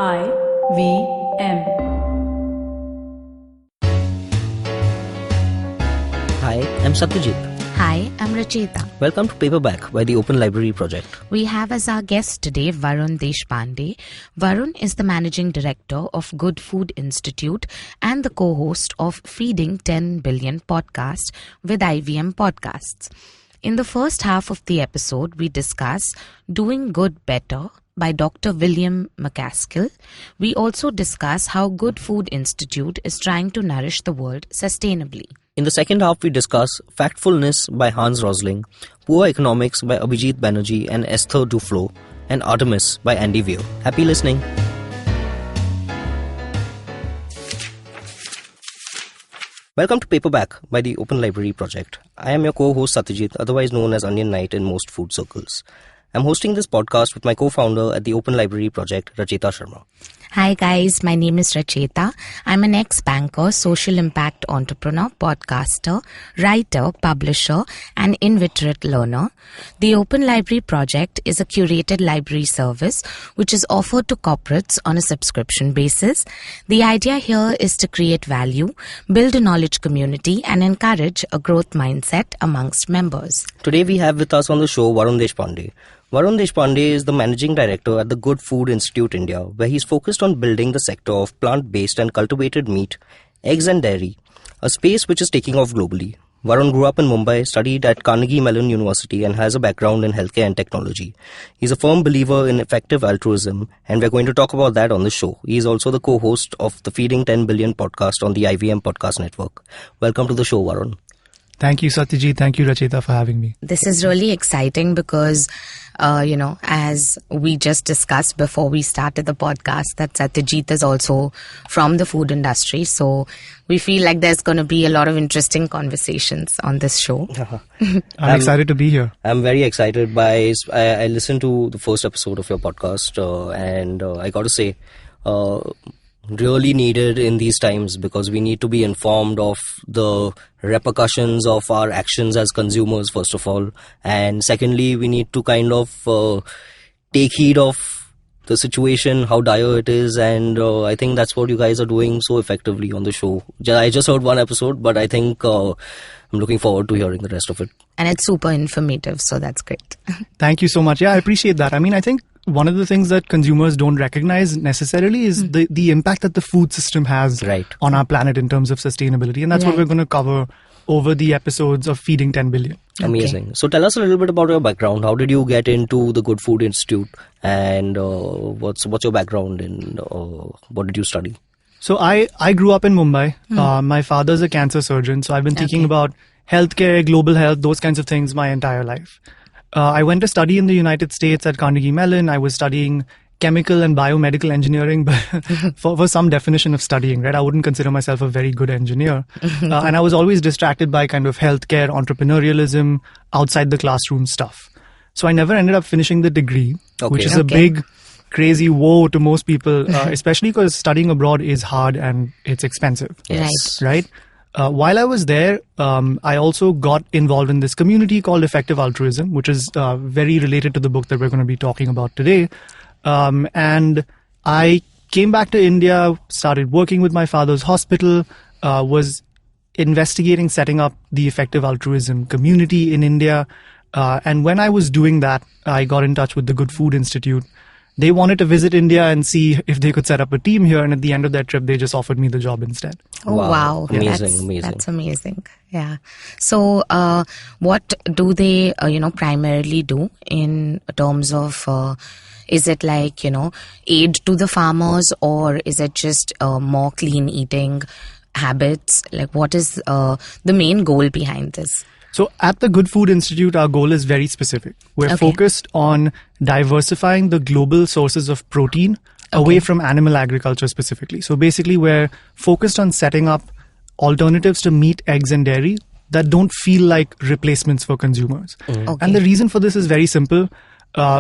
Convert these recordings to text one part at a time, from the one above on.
IVM. Hi, I'm Satyajit. Hi, I'm Rachita. Welcome to Paperback by the Open Library Project. We have as our guest today Varun Deshpande. Varun is the Managing Director of Good Food Institute and the co-host of Feeding 10 Billion podcast with IVM Podcasts. In the first half of the episode, we discuss Doing Good Better by Dr. MacAskill. We also discuss how Good Food Institute is trying to nourish the world sustainably. In the second half, we discuss Factfulness by Rosling, Poor Economics by Abhijit, Banerjee and Esther Duflo, and Artemis by Weir. Happy listening. Welcome to Paperback by the Open Library Project. I am your co-host Satyajit, otherwise known as Onion Knight in most food circles. I'm hosting this podcast with my co-founder at the Open Library Project, Rachita Sharma. Hi guys, my name is Rachita. I'm an ex-banker, social impact entrepreneur, podcaster, writer, publisher, and inveterate learner. The Open Library Project is a curated library service which is offered to corporates on a subscription basis. The idea here is to create value, build a knowledge community, and encourage a growth mindset amongst members. Today we have with us on the show Varun Deshpande. Varun Deshpande is the Managing Director at the Good Food Institute India, where he's focused on building the sector of plant-based and cultivated meat, eggs and dairy, a space which is taking off globally. Varun grew up in Mumbai, studied at Carnegie Mellon University and has a background in healthcare and technology. He's a firm believer in effective altruism, and we're going to talk about that on the show. He is also the co-host of the Feeding 10 Billion podcast on the IVM Podcast Network. Welcome to the show, Varun. Thank you, Satyajit. Thank you, Rachita, for having me. This is really exciting because, as we just discussed before we started the podcast, that Satyajit is also from the food industry. So we feel like there's going to be a lot of interesting conversations on this show. I'm excited to be here. I'm very excited. I listened to the first episode of your podcast and I got to say, really needed in these times because we need to be informed of the repercussions of our actions as consumers, first of all, and secondly we need to kind of take heed of the situation, how dire it is, and I think that's what you guys are doing so effectively on the show. I just heard one episode, but I think I'm looking forward to hearing the rest of it. And it's super informative, so that's great. Thank you so much. Yeah, I appreciate that. I mean, I think one of the things that consumers don't recognize necessarily is the impact that the food system has on our planet in terms of sustainability. And that's what we're going to cover over the episodes of Feeding 10 Billion. Amazing. Okay. So tell us a little bit about your background. How did you get into the Good Food Institute and what's your background and what did you study? So I grew up in Mumbai. My father's a cancer surgeon. So I've been thinking about healthcare, global health, those kinds of things my entire life. I went to study in the United States at Carnegie Mellon. I was studying chemical and biomedical engineering, but for some definition of studying, right? I wouldn't consider myself a very good engineer. And I was always distracted by kind of healthcare, entrepreneurialism, outside the classroom stuff. So I never ended up finishing the degree, which is a big, crazy woe to most people, especially because studying abroad is hard and it's expensive. Yes. Right? While I was there, I also got involved in this community called Effective Altruism, which is very related to the book that we're going to be talking about today. And I came back to India, started working with my father's hospital, was investigating setting up the Effective Altruism community in India. And when I was doing that, I got in touch with the Good Food Institute. They wanted to visit India and see if they could set up a team here. And at the end of that trip, they just offered me the job instead. Oh, wow. Amazing. That's amazing. Yeah. So what do they, primarily do in terms of, is it like, aid to the farmers, or is it just more clean eating habits? Like what is the main goal behind this? So at the Good Food Institute, our goal is very specific. We're focused on diversifying the global sources of protein away from animal agriculture specifically. So basically, we're focused on setting up alternatives to meat, eggs, and dairy that don't feel like replacements for consumers. And the reason for this is very simple.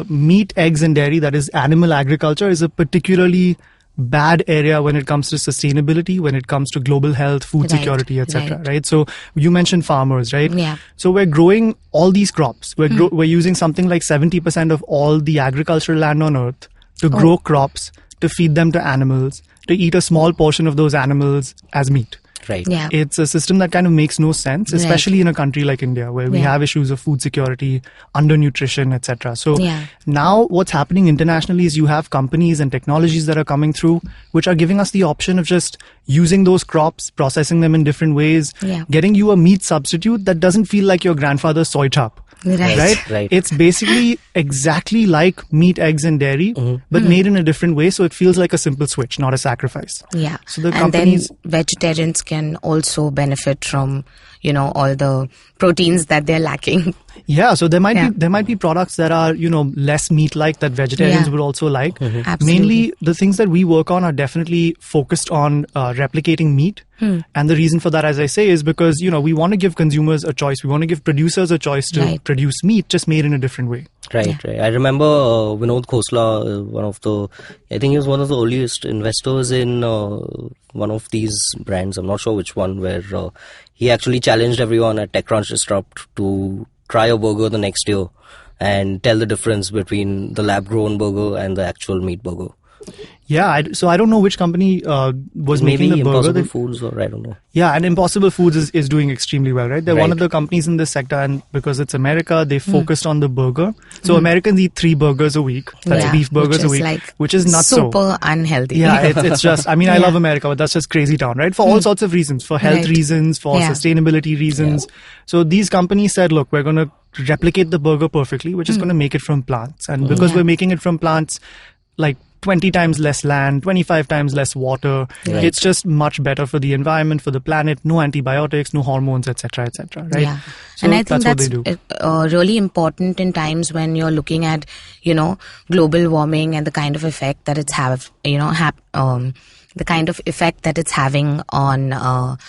Meat, eggs, and dairy, that is animal agriculture, is a particularly bad area when it comes to sustainability, when it comes to global health, food security, etc. Right. So you mentioned farmers, right? Yeah. So we're growing all these crops. We're using something like 70% of all the agricultural land on earth to grow crops to feed them to animals, to eat a small portion of those animals as meat. Right. Yeah. It's a system that kind of makes no sense, especially in a country like India, where we have issues of food security, undernutrition, etc. So now what's happening internationally is you have companies and technologies that are coming through, which are giving us the option of just using those crops, processing them in different ways, getting you a meat substitute that doesn't feel like your grandfather's soy chop. Right? It's basically exactly like meat, eggs, and dairy, but made in a different way. So it feels like a simple switch, not a sacrifice. Yeah. So the and then vegetarians can also benefit from, all the proteins that they're lacking. Yeah. So there might be products that are, less meat-like that vegetarians would also like. Absolutely. Mainly the things that we work on are definitely focused on replicating meat. And the reason for that, as I say, is because, we want to give consumers a choice. We want to give producers a choice to produce meat just made in a different way. Right. I remember Vinod Khosla, I think he was one of the earliest investors in one of these brands. I'm not sure which one, where he actually challenged everyone at TechCrunch Disrupt to try a burger the next year and tell the difference between the lab-grown burger and the actual meat burger. Yeah, so I don't know which company was making the burger. Impossible Foods, or I don't know. Yeah, and Impossible Foods is doing extremely well, right? They're one of the companies in this sector, and because it's America, they focused on the burger. So Americans eat 3 burgers a week. That's beef burgers a week, which is not super unhealthy. Yeah, it's just, I love America, but that's just crazy town, right? For all sorts of reasons, for health reasons, for sustainability reasons. So these companies said, look, we're going to replicate the burger perfectly, which is going to make it from plants. And because we're making it from plants, like 20 times less land, 25 times less water. It's just much better for the environment, for the planet. No antibiotics, no hormones, etc., etc. Right? Yeah. So and I think that's what they do. Really important in times when you're looking at, global warming and the kind of effect that it's the kind of effect that it's having on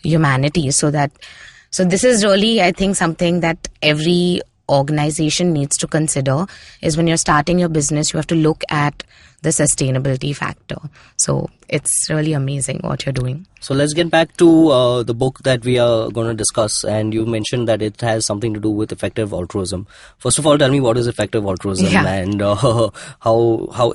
humanity. So this is really, I think, something that every organization needs to consider is when you're starting your business, you have to look at the sustainability factor. So it's really amazing what you're doing. So let's get back to the book that we are going to discuss. And you mentioned that it has something to do with effective altruism. First of all, tell me, what is effective altruism, and how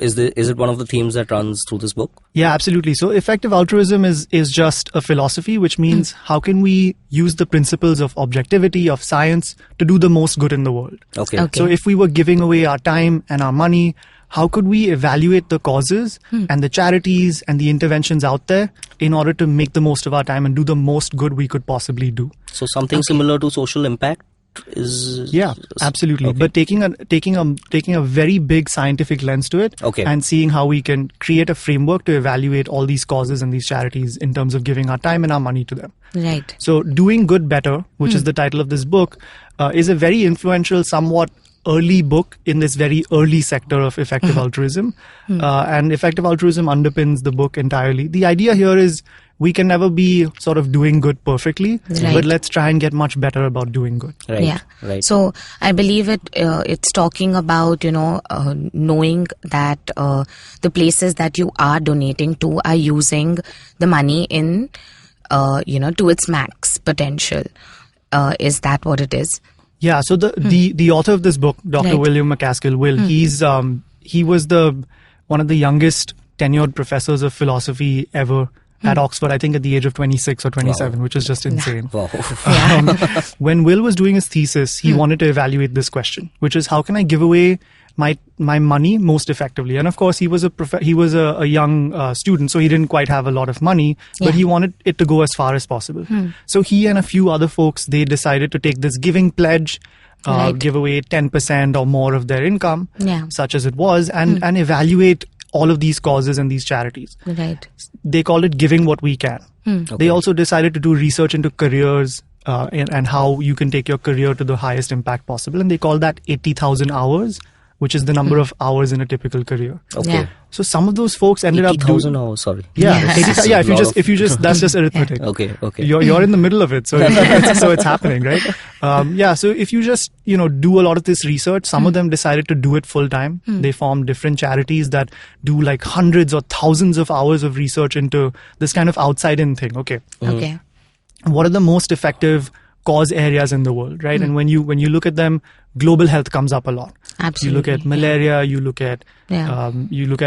is it one of the themes that runs through this book? Yeah, absolutely. So effective altruism is just a philosophy, which means how can we use the principles of objectivity, of science, to do the most good in the world. Okay. So if we were giving away our time and our money, how could we evaluate the causes and the charities and the interventions out there in order to make the most of our time and do the most good we could possibly do? So something similar to social impact is... Yeah, absolutely. Okay. But taking a very big scientific lens to it, and seeing how we can create a framework to evaluate all these causes and these charities in terms of giving our time and our money to them. Right. So Doing Good Better, which is the title of this book, is a very influential, somewhat early book in this very early sector of effective altruism. And effective altruism underpins the book entirely. The idea here is we can never be sort of doing good perfectly, but let's try and get much better about doing good. Right. So I believe it's talking about, knowing that the places that you are donating to are using the money in, to its max potential. Is that what it is? Yeah, so the author of this book, Dr. William MacAskill, he was one of the youngest tenured professors of philosophy ever at Oxford, I think at the age of 26 or 27, which is just insane. Wow. When Will was doing his thesis, he wanted to evaluate this question, which is how can I give away my money most effectively? And of course, he was a young student, so he didn't quite have a lot of money, but he wanted it to go as far as possible. So he and a few other folks, they decided to take this giving pledge, give away 10% or more of their income, such as it was, and evaluate all of these causes and these charities. Right. They called it Giving What We Can. They also decided to do research into careers and how you can take your career to the highest impact possible. And they call that 80,000 hours, which is the number of hours in a typical career. Okay. So some of those folks ended up doing 80,000 hours, sorry. Yeah, if you just that's just arithmetic. Okay. You're in the middle of it, so it's happening, right? So if you just do a lot of this research, some of them decided to do it full time. They formed different charities that do like hundreds or thousands of hours of research into this kind of outside in thing. Okay. Okay. What are the most effective cause areas in the world, right? And when you look at them, global health comes up a lot. Absolutely. You look at malaria, you look at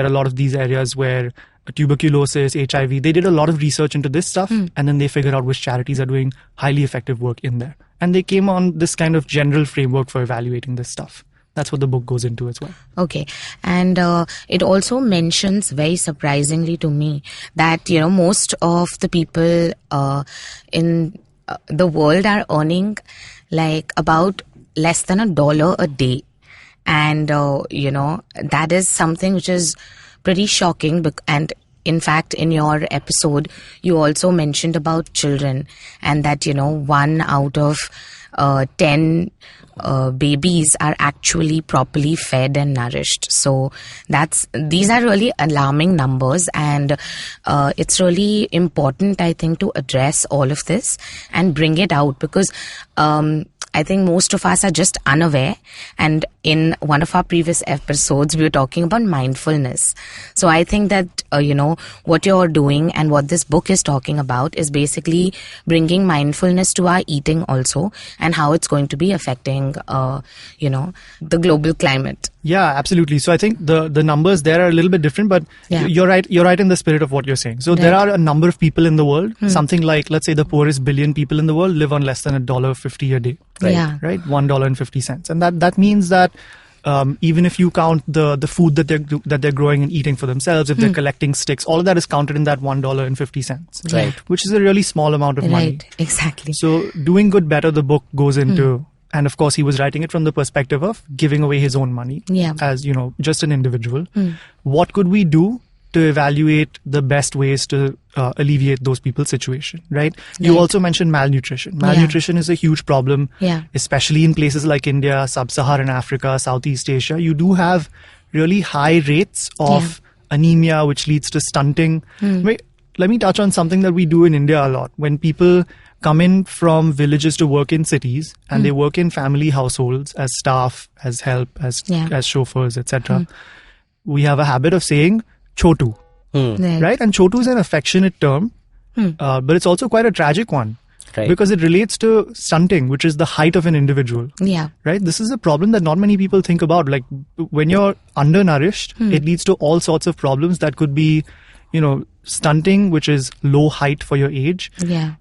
a lot of these areas where tuberculosis, HIV, they did a lot of research into this stuff, and then they figured out which charities are doing highly effective work in there. And they came on this kind of general framework for evaluating this stuff. That's what the book goes into as well. Okay. And it also mentions, very surprisingly to me, that, most of the people in the world are earning like about less than $1 a day. And, that is something which is pretty shocking. And in fact, in your episode, you also mentioned about children, and that, 1 out of 10 babies are actually properly fed and nourished. So these are really alarming numbers, and it's really important, I think, to address all of this and bring it out, because I think most of us are just unaware. And in one of our previous episodes, we were talking about mindfulness. So I think that, what you're doing and what this book is talking about is basically bringing mindfulness to our eating also, and how it's going to be affecting, the global climate. Yeah, absolutely. So I think the numbers there are a little bit different, but you're right. You're right in the spirit of what you're saying. So there are a number of people in the world, something like, let's say the poorest billion people in the world live on less than $1.50 a day. Right. Yeah. Right? $1.50. And that means that even if you count the food that they're growing and eating for themselves, if they're collecting sticks, all of that is counted in that $1.50. Right. Which is a really small amount of money. Right, exactly. So doing good, better, the book goes into, and of course he was writing it from the perspective of giving away his own money as, just an individual. What could we do to evaluate the best ways to alleviate those people's situation, right? You also mentioned malnutrition. Malnutrition is a huge problem, especially in places like India, Sub-Saharan Africa, Southeast Asia. You do have really high rates of anemia, which leads to stunting. Wait, let me touch on something that we do in India a lot. When people come in from villages to work in cities, and they work in family households as staff, as help, as chauffeurs, etc., we have a habit of saying chotu, right? And chotu is an affectionate term, but it's also quite a tragic one, because it relates to stunting, which is the height of an individual. Yeah. Right? This is a problem that not many people think about. Like, when you're undernourished, it leads to all sorts of problems that could be, stunting, which is low height for your age. Yeah.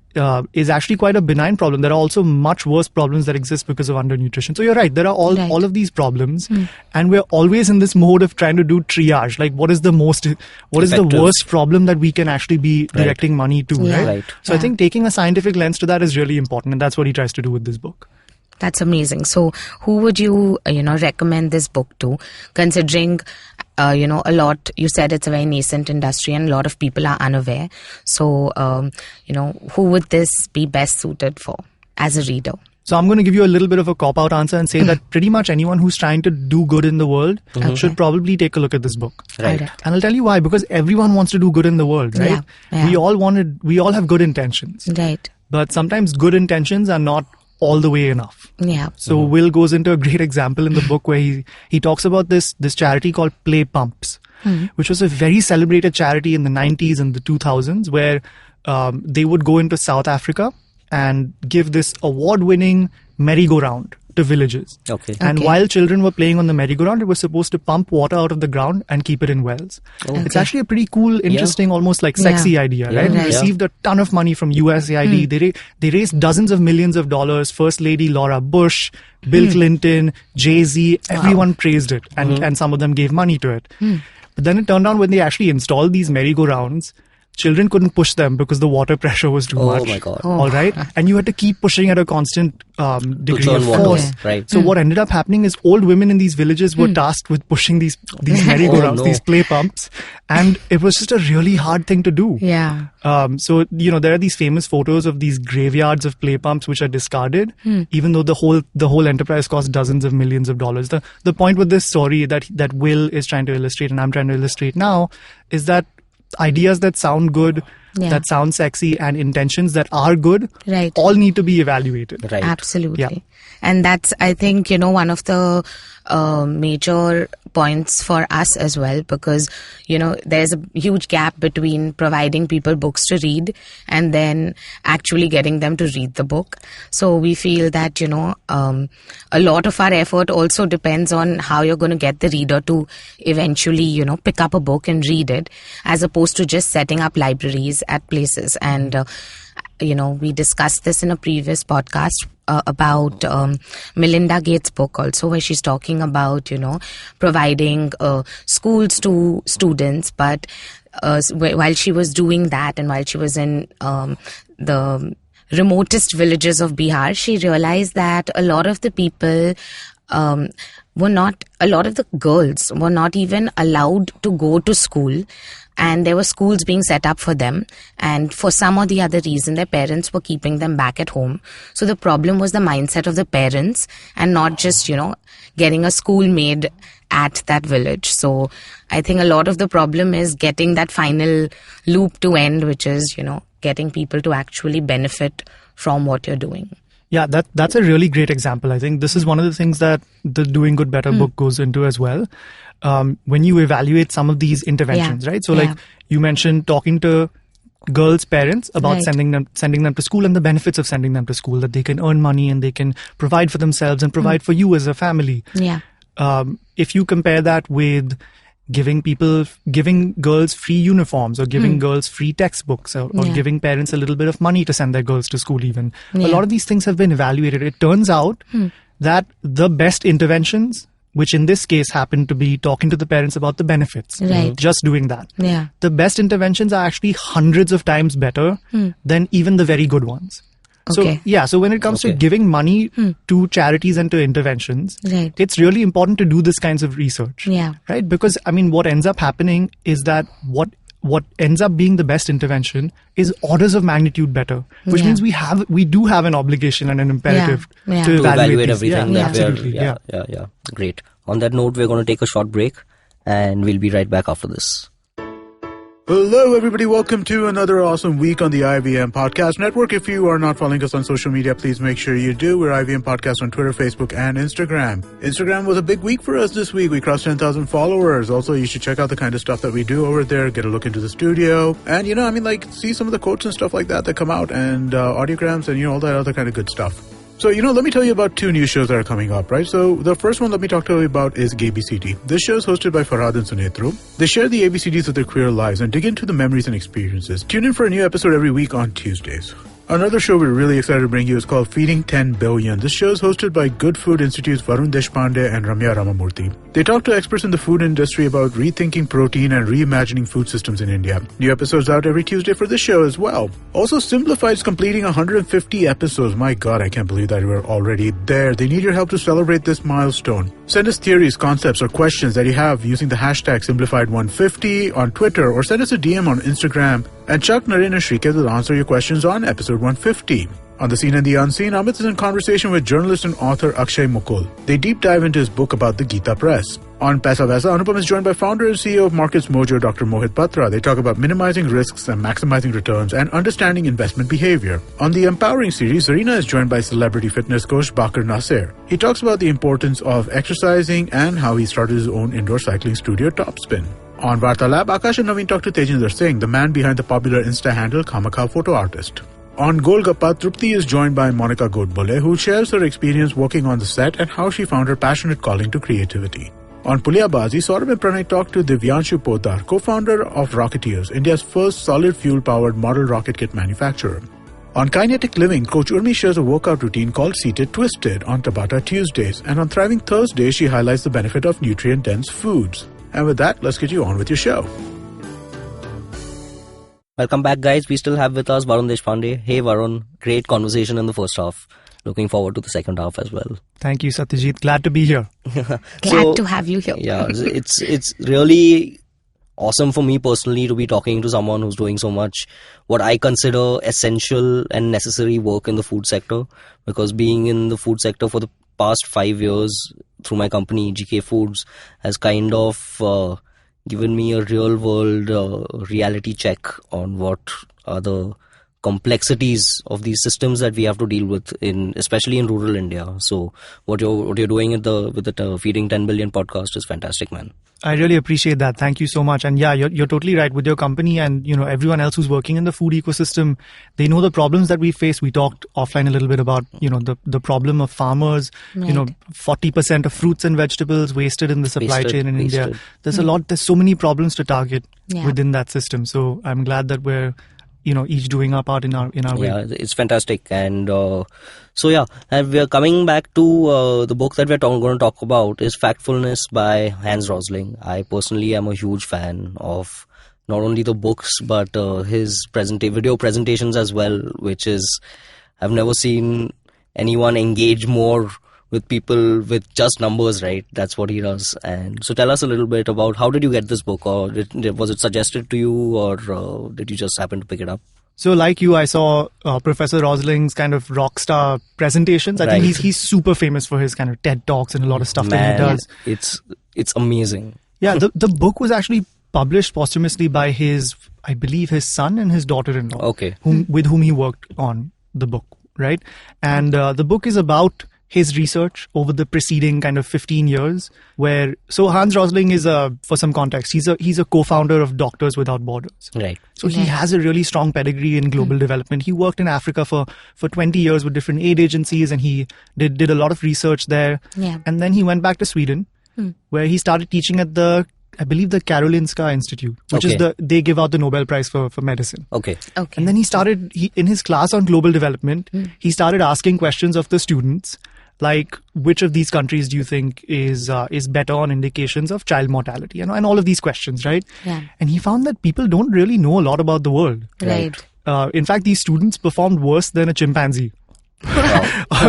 Is actually quite a benign problem. There are also much worse problems that exist because of undernutrition. So you're right. There are all of these problems, and we're always in this mode of trying to do triage. Like, what is the worst problem that we can actually be directing money to, right? So I think taking a scientific lens to that is really important, and that's what he tries to do with this book. That's amazing. So who would you, recommend this book to, considering, a lot, you said it's a very nascent industry and a lot of people are unaware. So, who would this be best suited for as a reader? So I'm going to give you a little bit of a cop-out answer and say that pretty much anyone who's trying to do good in the world should probably take a look at this book. Right. And I'll tell you why. Because everyone wants to do good in the world, right? Yeah. We all have good intentions. Right. But sometimes good intentions are not all the way enough. Yeah. So Will goes into a great example in the book where he talks about this charity called Play Pumps, which was a very celebrated charity in the 90s and the 2000s, where they would go into South Africa and give this award-winning merry-go-round to villages. And while children were playing on the merry-go-round, it was supposed to pump water out of the ground and keep it in wells. It's actually a pretty cool, interesting, almost like sexy idea, right? They received a ton of money from USAID. They raised dozens of millions of dollars. First Lady Laura Bush, Bill Clinton, Jay-Z, everyone praised it, and some of them gave money to it. But then it turned out when they actually installed these merry-go-rounds, children couldn't push them because the water pressure was too much. Oh my God. All right. And you had to keep pushing at a constant degree of force. Right. So what ended up happening is old women in these villages were tasked with pushing these merry-go-rounds, these play pumps. And it was just a really hard thing to do. Yeah. So, there are these famous photos of these graveyards of play pumps which are discarded, even though the whole enterprise cost dozens of millions of dollars. The point with this story that Will is trying to illustrate and I'm trying to illustrate now is that ideas that sound good, that sound sexy, and intentions that are good, all need to be evaluated. Right. Absolutely. Yeah. And that's, I think, one of the major points for us as well, because, there's a huge gap between providing people books to read and then actually getting them to read the book. So we feel that, a lot of our effort also depends on how you're going to get the reader to eventually, pick up a book and read it, as opposed to just setting up libraries at places. And, we discussed this in a previous podcast about Melinda Gates' book also, where she's talking about, providing schools to students. But while she was doing that, and while she was in the remotest villages of Bihar, she realized that a lot of the people a lot of the girls were not even allowed to go to school. And there were schools being set up for them. And for some or the other reason, their parents were keeping them back at home. So the problem was the mindset of the parents, and not just, getting a school made at that village. So I think a lot of the problem is getting that final loop to end, which is, getting people to actually benefit from what you're doing. Yeah, that's a really great example. I think this is one of the things that the Doing Good Better book goes into as well. When you evaluate some of these interventions, right? So like you mentioned, talking to girls' parents about sending them to school and the benefits of sending them to school, that they can earn money and they can provide for themselves and provide for you as a family. Yeah. If you compare that with giving girls free uniforms, or giving girls free textbooks, or giving parents a little bit of money to send their girls to school even. A lot of these things have been evaluated. It turns out that the best interventions, which in this case happened to be talking to the parents about the benefits, just doing that. Yeah. The best interventions are actually hundreds of times better than even the very good ones. Okay. So when it comes to giving money to charities and to interventions, right, it's really important to do this kinds of research. Yeah. Right? Because, what ends up happening is that what ends up being the best intervention is orders of magnitude better, which means we do have an obligation and an imperative to evaluate everything. Yeah. Great. On that note, we're going to take a short break, and we'll be right back after this. Hello, everybody. Welcome to another awesome week on the IVM Podcast Network. If you are not following us on social media, please make sure you do. We're IVM Podcast on Twitter, Facebook, and Instagram. Instagram was a big week for us this week. We crossed 10,000 followers. Also, you should check out the kind of stuff that we do over there. Get a look into the studio. And, see some of the quotes and stuff like that come out, and audiograms and, all that other kind of good stuff. So, let me tell you about 2 new shows that are coming up, right? So, the first one let me talk to you about is ABCD. This show is hosted by Farhad and Sunetru. They share the ABCDs of their queer lives and dig into the memories and experiences. Tune in for a new episode every week on Tuesdays. Another show we're really excited to bring you is called Feeding 10 Billion. This show is hosted by Good Food Institute's Varun Deshpande and Ramya Ramamurthy. They talk to experts in the food industry about rethinking protein and reimagining food systems in India. New episodes out every Tuesday for this show as well. Also, Simplified is completing 150 episodes. My God, I can't believe that we're already there. They need your help to celebrate this milestone. Send us theories, concepts, or questions that you have using the hashtag Simplified150 on Twitter, or send us a DM on Instagram. And Chuck, Naren, and Shrikesh will answer your questions on episode 150. On The Seen and the Unseen, Amit is in conversation with journalist and author Akshay Mukul. They deep dive into his book about the Gita Press. On Paisa Vaisa, Anupam is joined by founder and CEO of Markets Mojo, Dr. Mohit Batra. They talk about minimizing risks and maximizing returns and understanding investment behavior. On the Empowering series, Zarina is joined by celebrity fitness coach Bakr Nasser. He talks about the importance of exercising and how he started his own indoor cycling studio, Topspin. On Vartalab, Akash and Naveen talk to Tejinder Singh, the man behind the popular Insta handle Kamakha Photo Artist. On Golgappa, Trupti is joined by Monica Godbole, who shares her experience working on the set and how she found her passionate calling to creativity. On Puliyabazi, Saurabh and Pranay talked to Divyanshu Poddar, co-founder of Rocketeers, India's first solid fuel-powered model rocket kit manufacturer. On Kinetic Living, Coach Urmi shares a workout routine called Seated Twisted on Tabata Tuesdays, and on Thriving Thursdays, she highlights the benefit of nutrient-dense foods. And with that, let's get you on with your show. Welcome back, guys. We still have with us Varun Deshpande. Hey, Varun. Great conversation in the first half. Looking forward to the second half as well. Thank you, Satyajit. Glad to be here. Glad to have you here. Yeah, it's really awesome for me personally to be talking to someone who's doing so much what I consider essential and necessary work in the food sector, because being in the food sector for the past 5 years through my company GK Foods has kind of given me a real world reality check on what are the complexities of these systems that we have to deal with, especially in rural India. So what you're doing with the Feeding 10 Billion podcast is fantastic, man. I really appreciate that. Thank you so much. And yeah, you're totally right with your company and, everyone else who's working in the food ecosystem. They know the problems that we face. We talked offline a little bit about, the problem of farmers, Right. 40% of fruits and vegetables wasted in the supply chain in India. There's there's so many problems to target within that system. So I'm glad that we're, each doing our part in our way. Yeah, it's fantastic. And and we are coming back to the book that we're going to talk about is Factfulness by Hans Rosling. I personally am a huge fan of not only the books but his video presentations as well, which is, I've never seen anyone engage more with people with just numbers, right? That's what he does. And so tell us a little bit about how did you get this book, or was it suggested to you, or did you just happen to pick it up? So like you, I saw Professor Rosling's kind of rock star presentations. I think he's super famous for his kind of TED Talks and a lot of stuff that he does. It's amazing. Yeah, the book was actually published posthumously by I believe his son and his daughter-in-law. Okay. With whom he worked on the book, right? And the book is about his research over the preceding kind of 15 years so Hans Rosling is for some context, he's a co-founder of Doctors Without Borders. Right. So he has a really strong pedigree in global development. He worked in Africa for 20 years with different aid agencies, and he did a lot of research there. Yeah. And then he went back to Sweden, where he started teaching at I believe the Karolinska Institute, which is they give out the Nobel Prize for medicine. Okay. And then in his class on global development, he started asking questions of the students, like which of these countries do you think is better on indications of child mortality, and all of these questions, right? Yeah. And he found that people don't really know a lot about the world. Right. In fact, these students performed worse than a chimpanzee.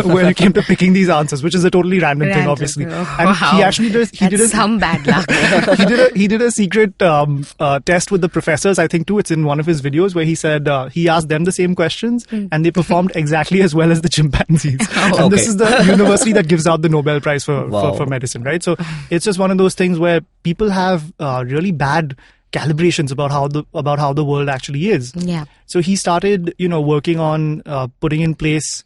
When it came to picking these answers, which is a totally random thing, obviously. And he actually did some bad luck. he did a secret test with the professors, I think too. It's in one of his videos where he said he asked them the same questions and they performed exactly as well as the chimpanzees. And this is the university that gives out the Nobel Prize for medicine, right? So it's just one of those things where people have really bad calibrations about how the world actually is. Yeah. So he started, working on putting in place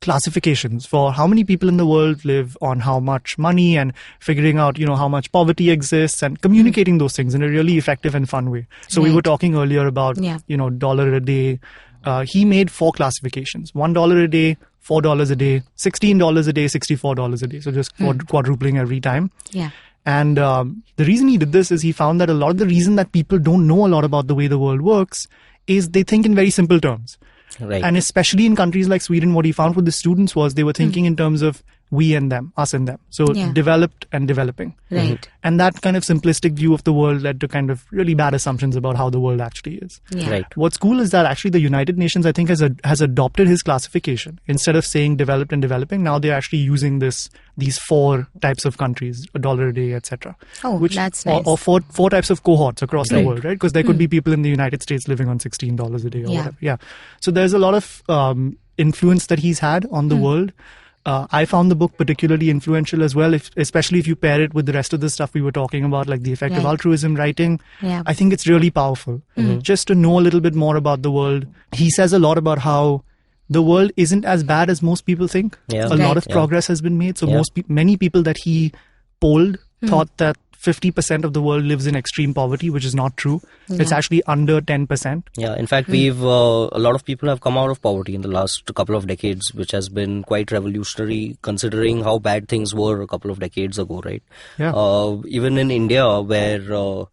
classifications for how many people in the world live on how much money, and figuring out, how much poverty exists, and communicating those things in a really effective and fun way. So we were talking earlier about, $1 a day. He made 4 classifications: $1 a day, $4 a day, $16 a day, $64 a day. So just quadrupling every time. Yeah. And the reason he did this is he found that a lot of the reason that people don't know a lot about the way the world works is they think in very simple terms. Right. And especially in countries like Sweden, what he found with the students was they were thinking in terms of we and them, us and them. So developed and developing. Right. And that kind of simplistic view of the world led to kind of really bad assumptions about how the world actually is. Yeah. Right. What's cool is that actually the United Nations, I think, has adopted his classification. Instead of saying developed and developing, now they're actually using these 4 types of countries, $1 a day, etc. Oh, that's nice. Or four types of cohorts across the world, right? Because there could be people in the United States living on $16 a day or whatever. Yeah. So there's a lot of influence that he's had on the world. I found the book particularly influential as well, especially if you pair it with the rest of the stuff we were talking about, like the effect of altruism writing. Yeah. I think it's really powerful. Just to know a little bit more about the world. He says a lot about how the world isn't as bad as most people think. Yeah. A lot of progress has been made. So many people that he polled thought that 50% of the world lives in extreme poverty, which is not true. Yeah. It's actually under 10%. Yeah, in fact, we've a lot of people have come out of poverty in the last couple of decades, which has been quite revolutionary considering how bad things were a couple of decades ago, right? Yeah. Even in India, where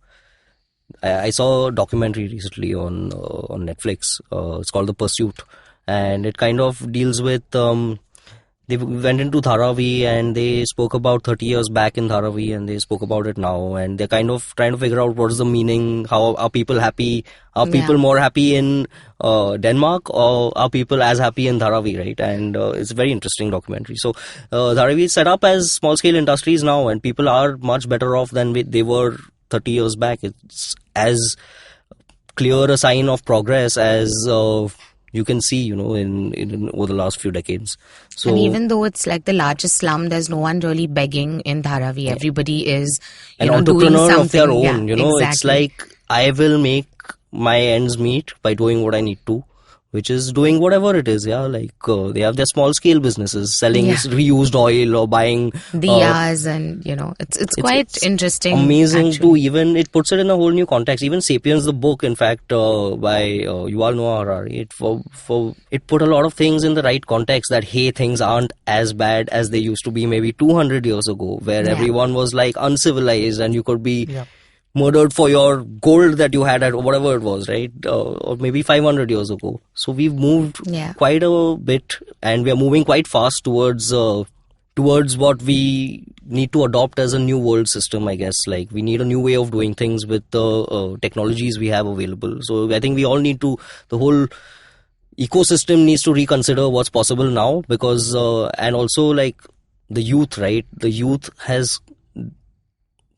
I saw a documentary recently on Netflix. It's called The Pursuit, and it kind of deals with they went into Dharavi and they spoke about 30 years back in Dharavi, and they spoke about it now, and they're kind of trying to figure out what is the meaning, how are people happy, are people more happy in Denmark, or are people as happy in Dharavi, right? And it's a very interesting documentary. So Dharavi is set up as small scale industries now, and people are much better off than they were 30 years back. It's as clear a sign of progress as you can see, in over the last few decades. So, and even though it's like the largest slum, there's no one really begging in Dharavi. Everybody is, an doing entrepreneur something of their own. Exactly. It's like I will make my ends meet by doing what I need to, which is doing whatever it is. Yeah, like they have their small scale businesses selling reused oil or buying diyas, and it's quite interesting. Amazing actually. to even it puts it in a whole new context. Even *Sapiens*, the book, in fact, by Yuval Noah Harari, it put a lot of things in the right context. That hey, things aren't as bad as they used to be maybe 200 years ago, where everyone was like uncivilized and you could be murdered for your gold that you had at whatever it was, right? Or maybe 500 years ago. So we've moved quite a bit, and we are moving quite fast towards what we need to adopt as a new world system, I guess. Like, we need a new way of doing things with the technologies we have available. So I think we all need to, the whole ecosystem needs to reconsider what's possible now, because, and also like the youth, right? The youth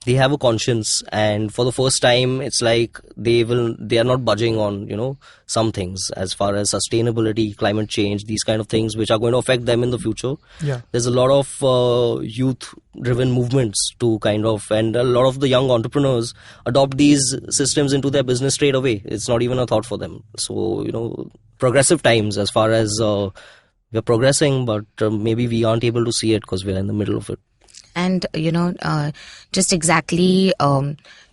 they have a conscience, and for the first time it's like they are not budging on some things as far as sustainability, climate change, these kind of things which are going to affect them in the future. There's a lot of youth driven movements to and a lot of the young entrepreneurs adopt these systems into their business straight away. It's not even a thought for them. So progressive times as far as we're progressing, but maybe we aren't able to see it because we're in the middle of it. And, just exactly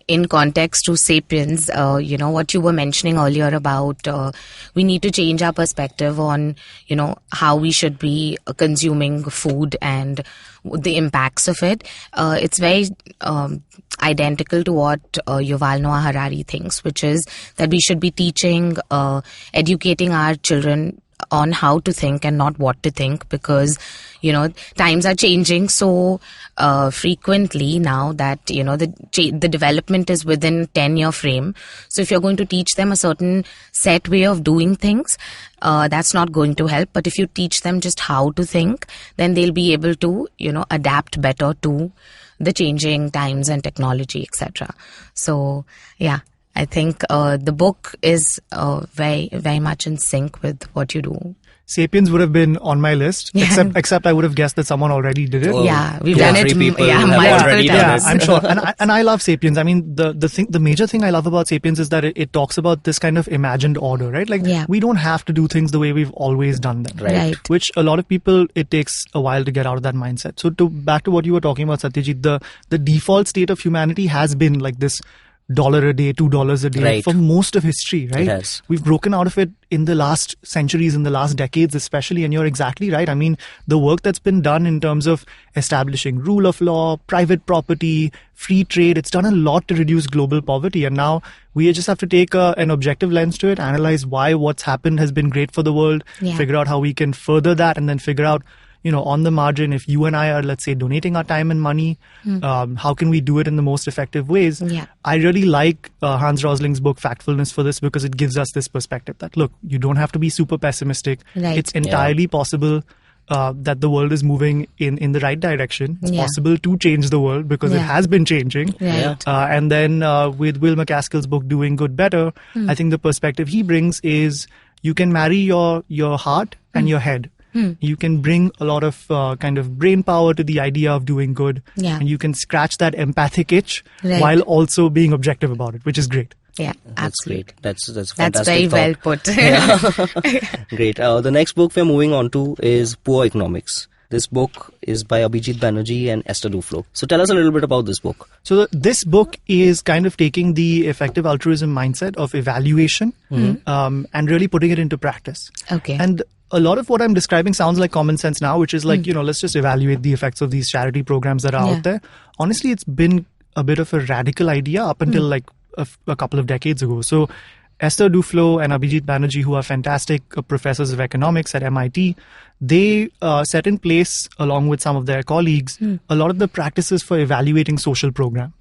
in context to *Sapiens*, what you were mentioning earlier about we need to change our perspective on, how we should be consuming food and the impacts of it. It's very identical to what Yuval Noah Harari thinks, which is that we should be teaching, educating our children on how to think and not what to think, because times are changing so frequently now that the development is within a 10-year frame. So if you're going to teach them a certain set way of doing things, that's not going to help. But if you teach them just how to think, then they'll be able to adapt better to the changing times and technology, etc. So I think the book is very, very much in sync with what you do. *Sapiens* would have been on my list, except I would have guessed that someone already did it. We've done it multiple times. I'm sure. And I love *Sapiens*. I mean, the major thing I love about *Sapiens* is that it talks about this kind of imagined order, right? Like, we don't have to do things the way we've always done them. Right. Which a lot of people, it takes a while to get out of that mindset. So back to what you were talking about, Satyajit, the default state of humanity has been like this $1 a day, $2 a day for most of history, right? Yes. We've broken out of it in the last centuries, in the last decades especially, and you're exactly right. I mean, the work that's been done in terms of establishing rule of law, private property, free trade, it's done a lot to reduce global poverty, and now we just have to take an objective lens to it, analyze why what's happened has been great for the world, figure out how we can further that, and then figure out on the margin, if you and I are, let's say, donating our time and money, how can we do it in the most effective ways? I really like Hans Rosling's book, Factfulness, for this, because it gives us this perspective that, look, you don't have to be super pessimistic. It's entirely possible that the world is moving in the right direction. It's possible to change the world because it has been changing. And then with Will MacAskill's book, Doing Good Better, I think the perspective he brings is you can marry your heart and your head. You can bring a lot of kind of brain power to the idea of doing good, and you can scratch that empathic itch while also being objective about it, which is great. That's great. That's fantastic. That's very well put. Great. The next book we're moving on to is Poor Economics. This book is by Abhijit Banerjee and Esther Duflo. So tell us a little bit about this book. So this book is kind of taking the effective altruism mindset of evaluation and really putting it into practice. And a lot of what I'm describing sounds like common sense now, which is like, let's just evaluate the effects of these charity programs that are out there. Honestly, it's been a bit of a radical idea up until like a couple of decades ago. So Esther Duflo and Abhijit Banerjee, who are fantastic professors of economics at MIT, they set in place, along with some of their colleagues, a lot of the practices for evaluating social programs.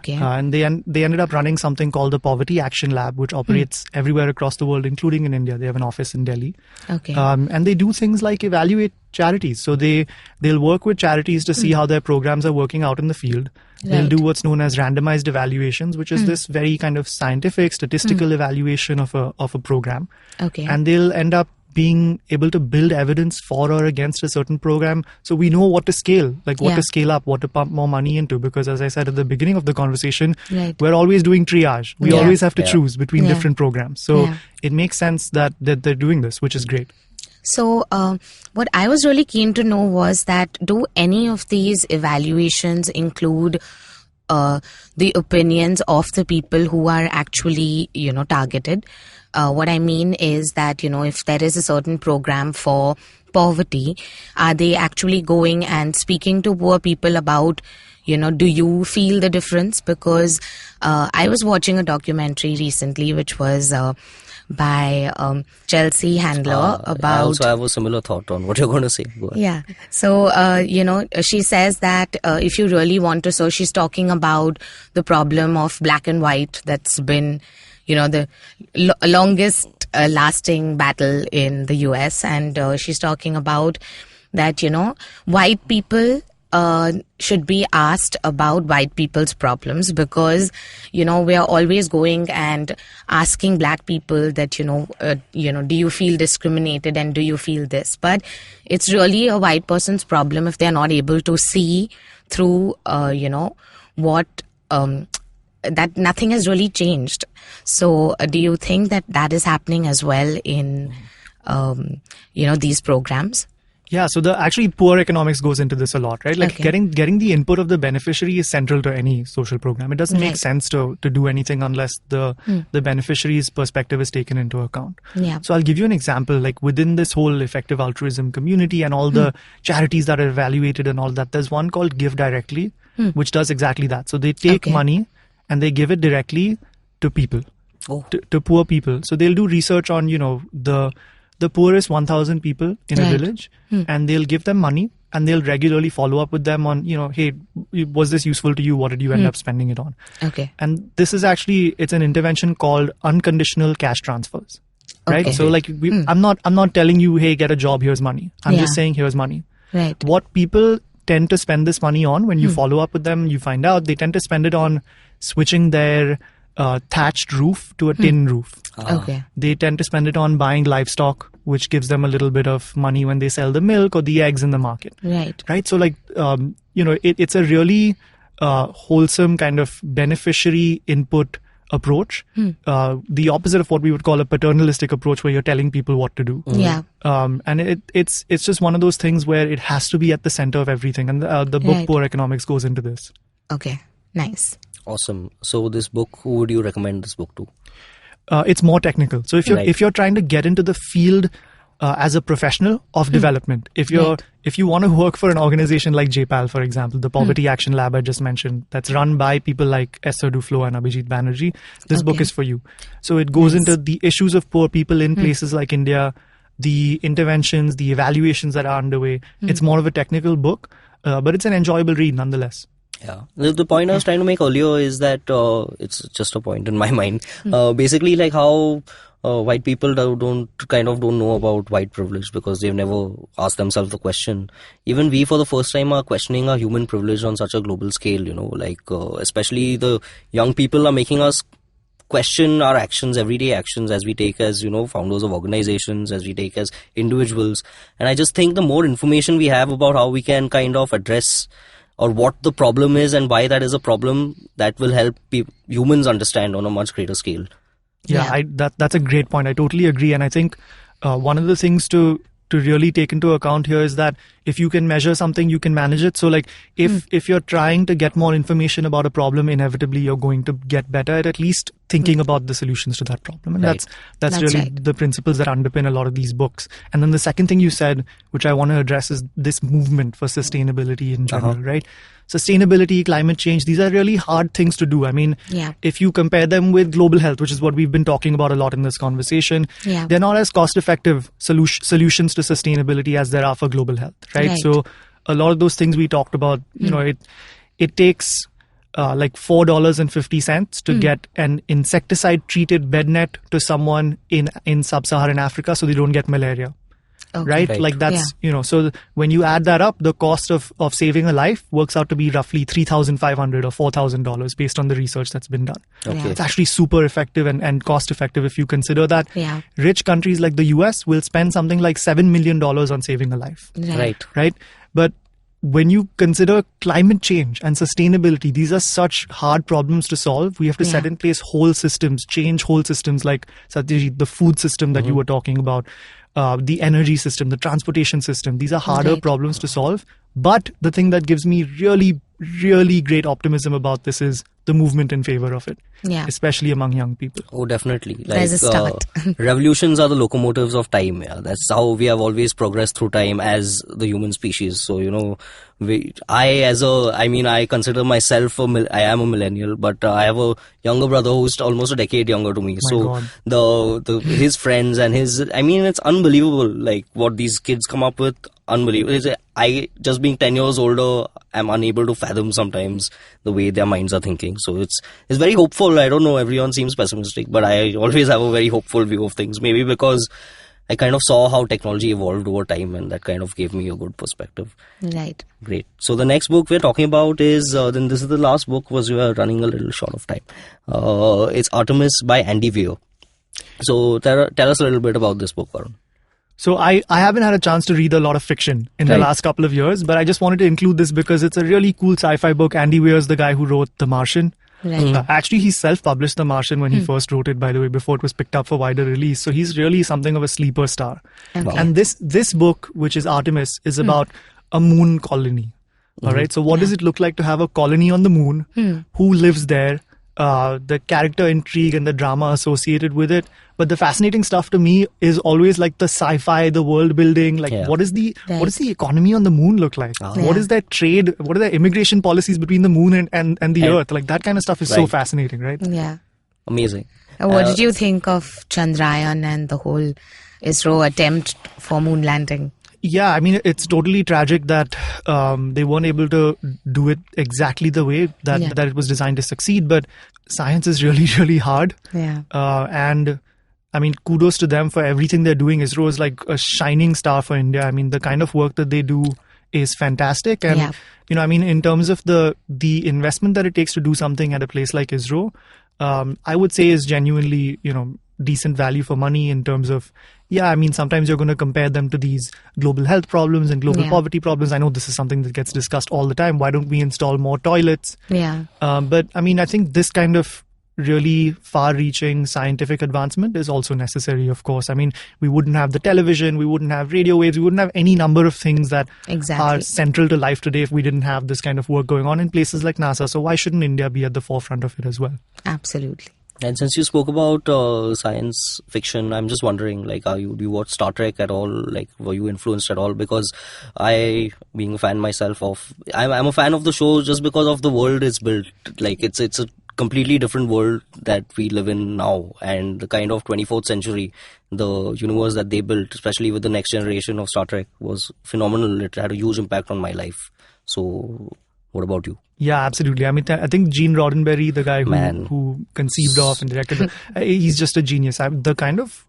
And they ended up running something called the Poverty Action Lab, which operates everywhere across the world, including in India. They have an office in Delhi. And they do things like evaluate charities. So they'll work with charities to see how their programs are working out in the field. They'll do what's known as randomized evaluations, which is this very kind of scientific, statistical evaluation of a program. And they'll end up being able to build evidence for or against a certain program, so we know what to scale, like what to scale up, what to pump more money into. Because as I said at the beginning of the conversation, we're always doing triage. We always have to choose between different programs. So it makes sense that they're doing this, which is great. So what I was really keen to know was that, do any of these evaluations include the opinions of the people who are actually, targeted? What I mean is that, if there is a certain program for poverty, are they actually going and speaking to poor people about, do you feel the difference? Because I was watching a documentary recently, which was by Chelsea Handler about... I also have a similar thought on what you're going to say. Yeah. So, she says that if you really want to... So she's talking about the problem of black and white that's been... the longest lasting battle in the US. And she's talking about that, white people should be asked about white people's problems, because, we are always going and asking black people that, do you feel discriminated and do you feel this? But it's really a white person's problem if they're not able to see through, what... that nothing has really changed. So do you think that is happening as well in, these programs? Yeah, so actually poor economics goes into this a lot, right? Like getting the input of the beneficiary is central to any social program. It doesn't make sense to do anything unless the beneficiary's perspective is taken into account. Yeah. So I'll give you an example, like within this whole effective altruism community and all the charities that are evaluated and all that, there's one called Give Directly, which does exactly that. So they take money and they give it directly to people, to poor people. So they'll do research on, the poorest 1,000 people in a village, and they'll give them money and they'll regularly follow up with them on, hey, was this useful to you? What did you end up spending it on? Okay. And this is actually, it's an intervention called unconditional cash transfers, right? Okay. So like, I'm not telling you, hey, get a job, here's money. I'm just saying, here's money. Right. What people tend to spend this money on, when you follow up with them, you find out they tend to spend it on switching their thatched roof to a tin roof. Okay. They tend to spend it on buying livestock, which gives them a little bit of money when they sell the milk or the eggs in the market. Right. So like, it's a really wholesome kind of beneficiary input approach. The opposite of what we would call a paternalistic approach, where you're telling people what to do. Yeah. And it's just one of those things where it has to be at the center of everything. And the book Poor Economics goes into this. Okay. Nice. Awesome. So this book, who would you recommend this book to? It's more technical. So if you're trying to get into the field as a professional of development, if you want to work for an organization like JPAL, for example, the Poverty Action Lab I just mentioned, that's run by people like Esther Duflo and Abhijit Banerjee, this book is for you. So it goes into the issues of poor people in places like India, the interventions, the evaluations that are underway. It's more of a technical book, but it's an enjoyable read nonetheless. Yeah. The point I was trying to make earlier is that it's just a point in my mind. Basically, like how white people don't know about white privilege because they've never asked themselves the question. Even we, for the first time, are questioning our human privilege on such a global scale. Especially the young people are making us question our actions, everyday actions, as we take as, founders of organizations, as we take as individuals. And I just think the more information we have about how we can kind of address or what the problem is and why that is a problem, that will help humans understand on a much greater scale. Yeah. That's a great point. I totally agree. And I think one of the things to really take into account here is that if you can measure something, you can manage it. So like if you're trying to get more information about a problem, inevitably you're going to get better at least thinking about the solutions to that problem. And that's really the principles that underpin a lot of these books. And then the second thing you said, which I want to address, is this movement for sustainability in general, right? Sustainability, climate change, these are really hard things to do. I mean, if you compare them with global health, which is what we've been talking about a lot in this conversation, they're not as cost-effective solutions to sustainability as there are for global health, right? So a lot of those things we talked about, it takes like $4.50 to get an insecticide-treated bed net to someone in sub-Saharan Africa so they don't get malaria. right? Right. Like that's, so when you add that up, the cost of saving a life works out to be roughly $3,500 or $4,000 based on the research that's been done. Okay. It's actually super effective and cost effective if you consider that rich countries like the US will spend something like $7 million on saving a life. Right? But when you consider climate change and sustainability, these are such hard problems to solve. We have to set in place whole systems, change whole systems like Satyajit, the food system that you were talking about, the energy system, the transportation system. These are harder problems to solve. But the thing that gives me really, really great optimism about this is the movement in favor of it, especially among young people. Oh, definitely. There's a start. Revolutions are the locomotives of time. Yeah, that's how we have always progressed through time as the human species. So, I consider myself I am a millennial, but I have a younger brother who's almost a decade younger to me. His friends and it's unbelievable, like what these kids come up with. Unbelievable. I, just being 10 years older, I'm unable to fathom sometimes the way their minds are thinking. So it's very hopeful. I don't know, everyone seems pessimistic, but I always have a very hopeful view of things. Maybe because I kind of saw how technology evolved over time, and that kind of gave me a good perspective. Right. Great. So the next book we're talking about is, then this is the last book, was we were running a little short of time. It's Artemis by Andy Weir. So tell us a little bit about this book, Varun. So I haven't had a chance to read a lot of fiction in the last couple of years, but I just wanted to include this because it's a really cool sci-fi book. Andy Weir is the guy who wrote The Martian. Right. Actually, he self-published The Martian when he first wrote it, by the way, before it was picked up for wider release. So he's really something of a sleeper star. Okay. And this book, which is Artemis, is about a moon colony. All right. So what does it look like to have a colony on the moon? Who lives there? The character intrigue and the drama associated with it. But the fascinating stuff to me is always like the sci-fi, the world building. Like what does the economy on the moon look like? What is their trade? What are their immigration policies between the moon and the earth? Like that kind of stuff is so fascinating, right? Yeah. Amazing. What did you think of Chandrayaan and the whole ISRO attempt for moon landing? Yeah, I mean, it's totally tragic that they weren't able to do it exactly the way that it was designed to succeed. But science is really, really hard. Yeah. And I mean, kudos to them for everything they're doing. ISRO is like a shining star for India. I mean, the kind of work that they do is fantastic. And, I mean, in terms of the investment that it takes to do something at a place like ISRO, I would say is genuinely, decent value for money in terms of, I mean, sometimes you're going to compare them to these global health problems and global poverty problems. I know this is something that gets discussed all the time. Why don't we install more toilets? Yeah. But I mean, I think this kind of really far-reaching scientific advancement is also necessary, of course. I mean, we wouldn't have the television, we wouldn't have radio waves, we wouldn't have any number of things that are central to life today if we didn't have this kind of work going on in places like NASA. So why shouldn't India be at the forefront of it as well? Absolutely. And since you spoke about science fiction, I'm just wondering, like, do you watch Star Trek at all? Like, were you influenced at all? Because I, being a fan myself I'm a fan of the show just because of the world it's built. Like, it's a completely different world that we live in now, and the kind of 24th century, the universe that they built, especially with the next generation of Star Trek, was phenomenal. It had a huge impact on my life. So, what about you? Yeah, absolutely. I mean, I think Gene Roddenberry, the guy who conceived of and directed, he's just a genius. The kind of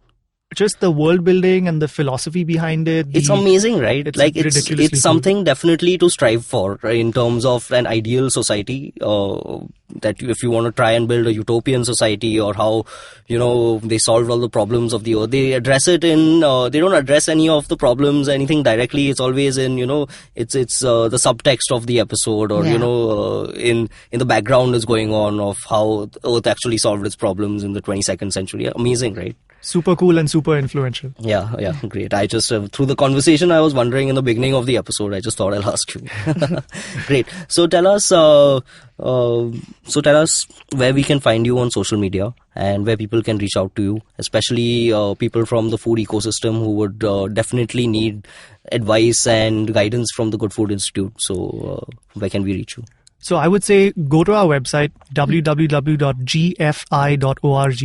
just the world building and the philosophy behind it. It's amazing, right? It's something definitely to strive for, right, in terms of an ideal society. That if you want to try and build a utopian society, or how, they solved all the problems of the earth, they address it in, they don't address any of the problems, anything directly. It's always in, it's the subtext of the episode, or, in the background is going on of how earth actually solved its problems in the 22nd century. Amazing, right? Super cool and super influential. Yeah, great. I just, through the conversation, I was wondering in the beginning of the episode, I just thought I'll ask you. Great. So tell us where we can find you on social media and where people can reach out to you, especially people from the food ecosystem who would definitely need advice and guidance from the Good Food Institute. So where can we reach you? So I would say go to our website, www.gfi.org.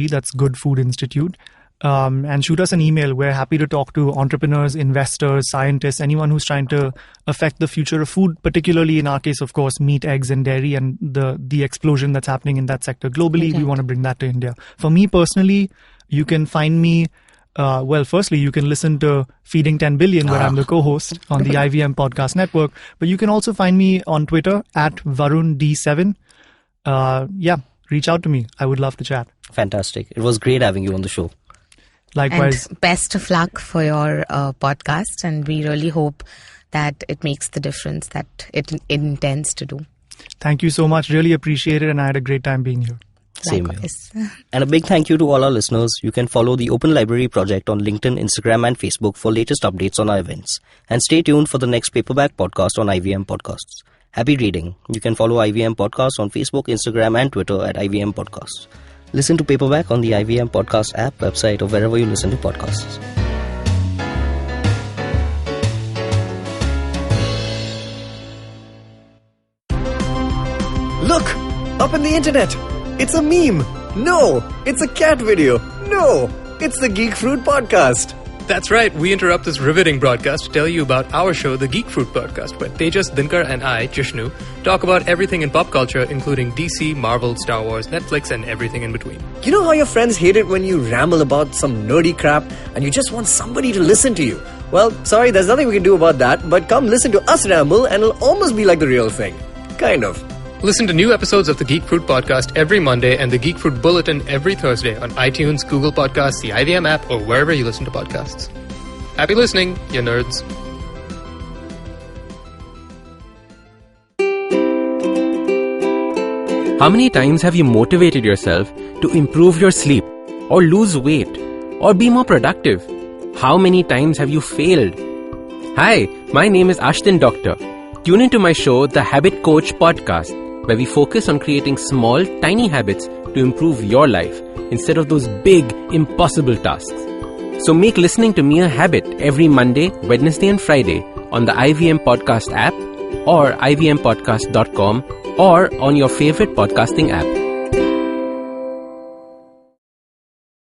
That's Good Food Institute. And shoot us an email. We're happy to talk to entrepreneurs, investors, scientists, anyone who's trying to affect the future of food, particularly in our case, of course, meat, eggs, and dairy, and the explosion that's happening in that sector globally. Okay. We want to bring that to India. For me personally, you can find me Well, firstly, you can listen to Feeding 10 Billion, where I'm the co-host on the IVM Podcast Network. But you can also find me on Twitter at Varun D7. Reach out to me. I would love to chat. Fantastic. It was great having you on the show. Likewise. And best of luck for your podcast. And we really hope that it makes the difference that it intends to do. Thank you so much. Really appreciate it. And I had a great time being here. Same here. And a big thank you to all our listeners. You can follow the Open Library Project on LinkedIn, Instagram, and Facebook for latest updates on our events. And stay tuned for the next Paperback podcast on IVM Podcasts. Happy reading. You can follow IVM Podcasts on Facebook, Instagram, and Twitter at IVM Podcasts. Listen to Paperback on the IVM Podcast app, website, or wherever you listen to podcasts. Look! Up in the internet! It's a meme! No! It's a cat video! No! It's the Geek Fruit Podcast! That's right, we interrupt this riveting broadcast to tell you about our show, the Geek Fruit Podcast, where Tejas, Dinkar, and I, Jishnu, talk about everything in pop culture, including DC, Marvel, Star Wars, Netflix, and everything in between. You know how your friends hate it when you ramble about some nerdy crap and you just want somebody to listen to you? Well, sorry, there's nothing we can do about that, but come listen to us ramble and it'll almost be like the real thing. Kind of. Listen to new episodes of the Geek Fruit Podcast every Monday and the Geek Fruit Bulletin every Thursday on iTunes, Google Podcasts, the IVM app, or wherever you listen to podcasts. Happy listening, you nerds. How many times have you motivated yourself to improve your sleep, or lose weight, or be more productive? How many times have you failed? Hi, my name is Ashton Doctor. Tune into my show, The Habit Coach Podcast, where we focus on creating small, tiny habits to improve your life instead of those big, impossible tasks. So make listening to me a habit every Monday, Wednesday, and Friday on the IVM Podcast app or ivmpodcast.com or on your favorite podcasting app.